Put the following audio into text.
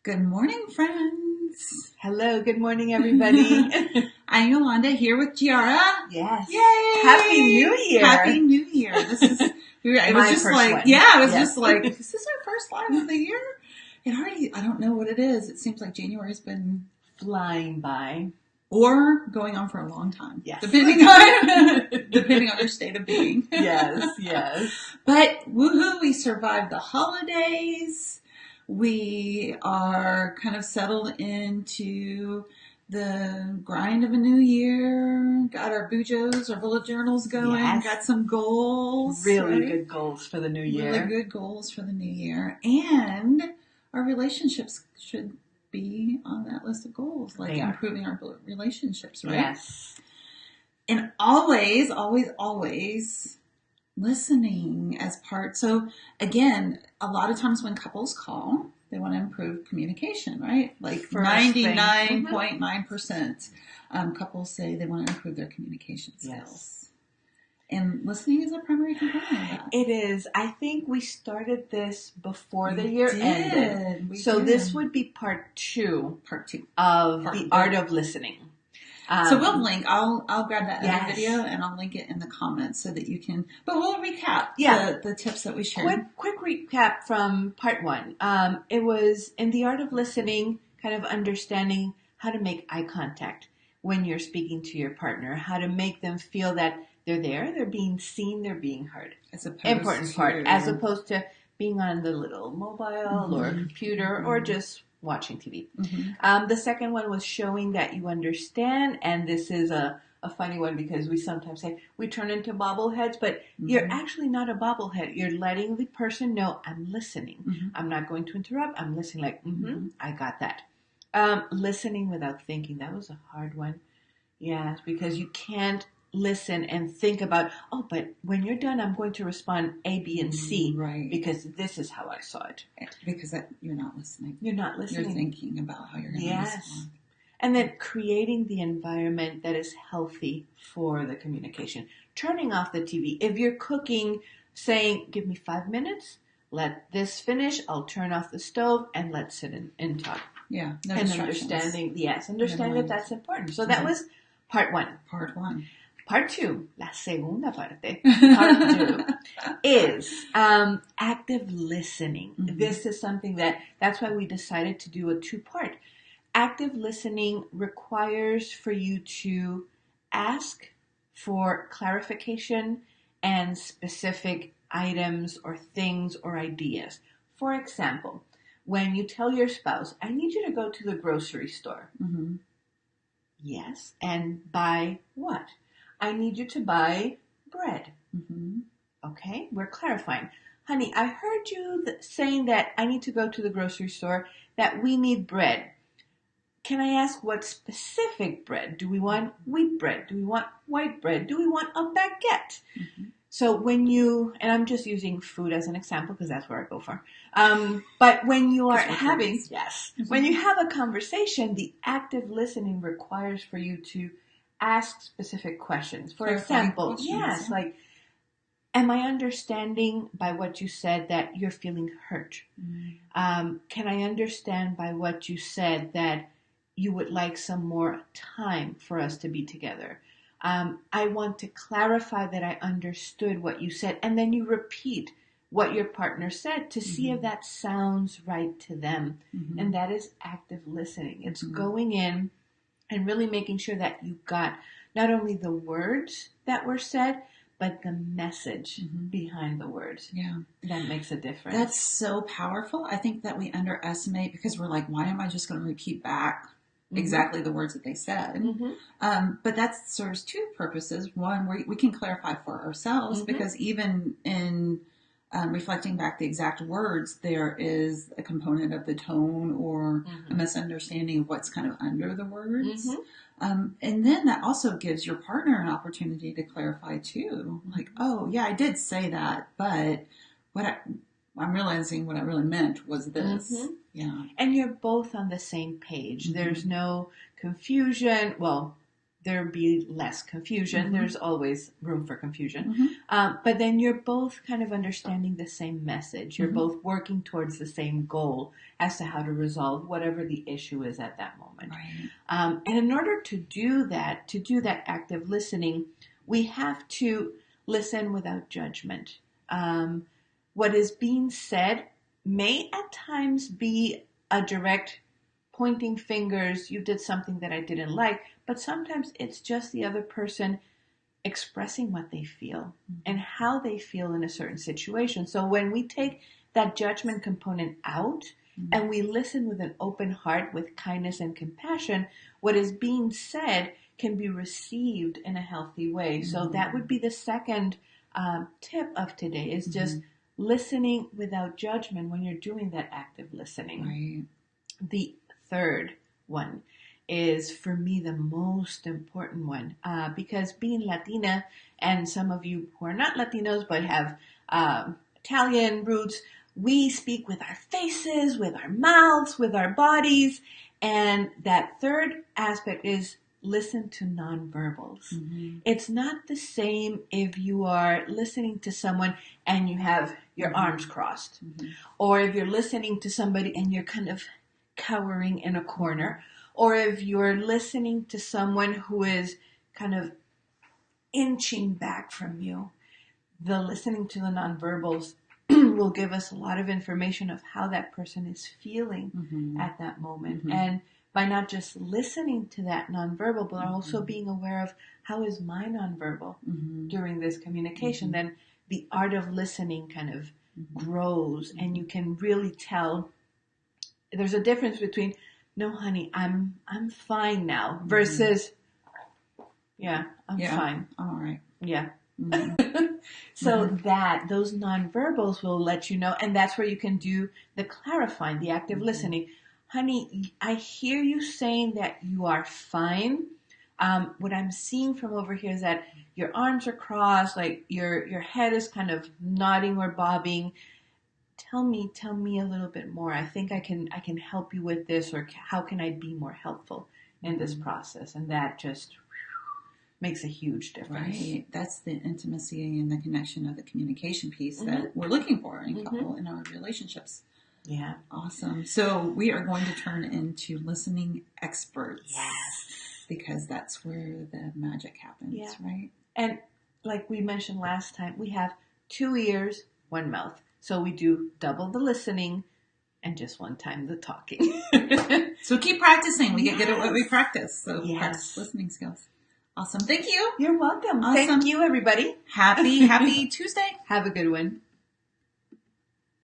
Good morning, friends. Hello, good morning, everybody. I'm Yolanda here with Giara. Yes. Yay! Happy New Year. Happy New Year. This is, it was just like, one. yeah, it was Yes. just like, is this our first live of the year? It already, I don't know what it is. It seems like January's been flying by. Or going on for a long time. Yes. Depending on your state of being. Yes. But woohoo, we survived the holidays. We are kind of settled into the grind of a new year. Got our bujos, our bullet journals going. Yes. Got some goals. Really good goals for the new year. Really good goals for the new year. And our relationships should be on that list of goals, like improving our relationships, right? Yes. And always listening as part. So again, a lot of times when couples call, they want to improve communication, right? Like 99.9% couples say they want to improve their communication skills. Yes. And listening is a primary component of that. It is. I think we started this before the year ended. This would be part two of the art of listening. So we'll link. I'll grab that other video and I'll link it in the comments so that you can. But we'll recap the tips that we shared. Quick recap from part one. It was in the art of listening, kind of understanding how to make eye contact when you're speaking to your partner, how to make them feel that they're there, they're being seen, they're being heard. Important part, as opposed to being on the little mobile or computer or just watching TV. The second one was showing that you understand, and this is a funny one because we sometimes say we turn into bobbleheads, but you're actually not a bobblehead. You're letting the person know, I'm listening. I'm not going to interrupt. I'm listening like, I got that. Listening without thinking, that was a hard one. Yes, because you can't listen and think about, but when you're done, I'm going to respond A, B, and C, right? Because this is how I saw it. Because you're not listening. You're not listening. You're thinking about how you're going to respond. And then creating the environment that is healthy for the communication. Turning off the TV. If you're cooking, saying, give me 5 minutes, let this finish, I'll turn off the stove, and let's sit and talk. Yeah. No and understanding that that's important. So that was part one. Part two, la segunda parte, part two, is active listening. This is something that's why we decided to do a two-part. Active listening requires for you to ask for clarification and specific items or things or ideas. For example, when you tell your spouse, I need you to go to the grocery store. Yes, and buy what? I need you to buy bread. Okay, we're clarifying. Honey, I heard you saying that I need to go to the grocery store, that we need bread. Can I ask what specific bread? Do we want wheat bread? Do we want white bread? Do we want a baguette? So when and I'm just using food as an example because that's where I go for. But when you are having, when you have a conversation, the active listening requires for you to ask specific questions. For example, like, am I understanding by what you said that you're feeling hurt? Can I understand by what you said that you would like some more time for us to be together? I want to clarify that I understood what you said. And then you repeat what your partner said to see if that sounds right to them. And that is active listening. It's going in and really making sure that you got not only the words that were said, but the message behind the words. Yeah. That makes a difference. That's so powerful. I think that we underestimate because we're like, why am I just going to repeat back exactly the words that they said? But that serves two purposes. One, we can clarify for ourselves because even in reflecting back the exact words, there is a component of the tone or a misunderstanding of what's kind of under the words. And then that also gives your partner an opportunity to clarify too. Like, oh yeah, I did say that, but I'm realizing what I really meant was this. Yeah. And you're both on the same page. There's no confusion. Well, there be less confusion. Mm-hmm. There's always room for confusion. Mm-hmm. But then you're both kind of understanding the same message. You're Mm-hmm. both working towards the same goal as to how to resolve whatever the issue is at that moment. Right. And in order to do that active listening, we have to listen without judgment. What is being said may at times be a direct pointing fingers, you did something that I didn't like, but sometimes it's just the other person expressing what they feel and how they feel in a certain situation. So when we take that judgment component out and we listen with an open heart, with kindness and compassion, what is being said can be received in a healthy way. So that would be the second tip of today, is just listening without judgment when you're doing that active listening. Right. The third one is, for me, the most important one, because being Latina, and some of you who are not Latinos but have Italian roots, we speak with our faces, with our mouths, with our bodies. And that third aspect is listen to nonverbals. Mm-hmm. It's not the same if you are listening to someone and you have your arms crossed, or if you're listening to somebody and you're kind of cowering in a corner, or if you're listening to someone who is kind of inching back from you. The listening to the nonverbals will give us a lot of information of how that person is feeling at that moment. And by not just listening to that nonverbal, but also being aware of how is my nonverbal during this communication, then the art of listening kind of grows, and you can really tell. There's a difference between, no, honey, I'm fine now, versus, yeah, I'm fine. I'm all right. Yeah. So that those nonverbals will let you know, and that's where you can do the clarifying, the active listening. Honey, I hear you saying that you are fine. What I'm seeing from over here is that your arms are crossed, like your head is kind of nodding or bobbing. Tell me a little bit more. I think I can help you with this, or how can I be more helpful in this process? And that just makes a huge difference. Right. That's the intimacy and the connection of the communication piece that we're looking for in couple, in our relationships. Yeah. Awesome. So we are going to turn into listening experts. Yes. Because that's where the magic happens, right? And like we mentioned last time, we have 2 ears, 1 mouth. So we do double the listening and just 1 time the talking. So keep practicing. We get good at what we practice. So practice listening skills. Awesome. Thank you. You're welcome. Awesome. Thank you, everybody. Happy Tuesday. Have a good one.